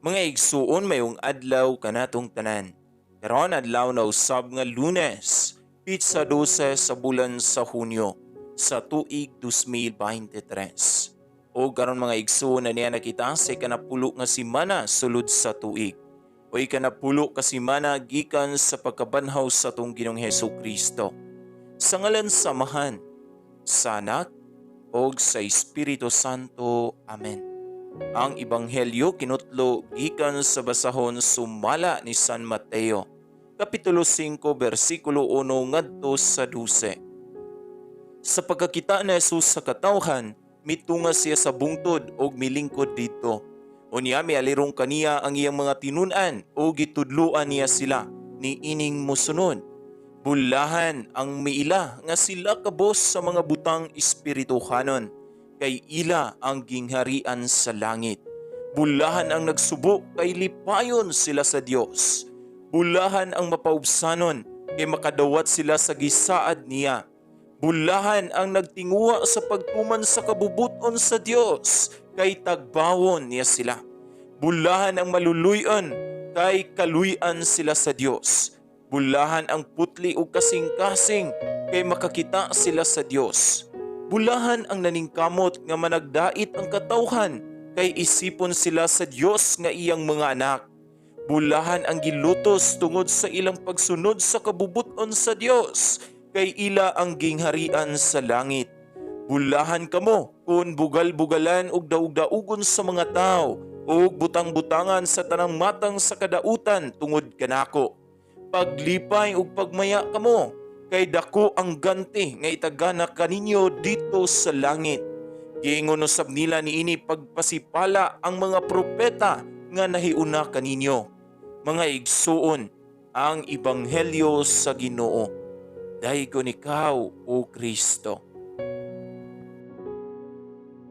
Mga igsuon mayong adlaw kanatong tanan. Karon adlaw na usab nga Lunes, pitsa 12 sa bulan sa Hunyo sa tuig 2023. O karon mga igsuon na niya nakita sa ikanapulo nga simana sulod sa tuig. O ikanapulo ka simana gikan sa pagkabanhaw sa atong Ginoong Hesukristo. Sa ngalan samahan, sa Anak, o sa Espiritu Santo. Amen. Ang Ebanghelyo kinutlo gikan sa basahon sumala ni San Mateo, Kapitulo 5, versikulo 1 ngadto sa 12. Sa pagkakita ni Jesus sa katawhan, mitunga siya sa bungtod o milingkod dito. Unya mialirong kaniya ang iyang mga tinun-an o gitudluan niya sila ni ining mosunod. Bulahan ang miila nga sila kabos sa mga butang espirituhanon, kay ila ang gingharian sa langit. Bulahan ang nagsubo, kay lipayon sila sa Dios. Bulahan ang mapaubsanon, kay makadawat sila sa gisaad niya. Bulahan ang nagtinguha sa pagtuman sa kabubuton sa Dios, kay tagbawon niya sila. Bulahan ang maluluyon, kay kaluyan sila sa Dios. Bulahan ang putli o kasing-kasing, kay makakita sila sa Dios. Bulahan ang naningkamot nga managdait ang katawhan, kay isipon sila sa Dios nga iyang mga anak. Bulahan ang gilutos tungod sa ilang pagsunod sa kabubuton sa Dios, kay ila ang gingharian sa langit. Bulahan kamo kung bugal-bugalan og daug-daugon sa mga tao, o butang-butangan sa tanang matang sa kadautan tungod kanako. Paglipay ug pagmaya kamo, kay dako ang ganti nga itagana kaninyo dito sa langit. Giingon usab nila niini pagpasipala ang mga propeta nga nahiuna kaninyo. Mga igsuon, ang Ebanghelyo sa Ginoo. Daygon ikaw, O Kristo.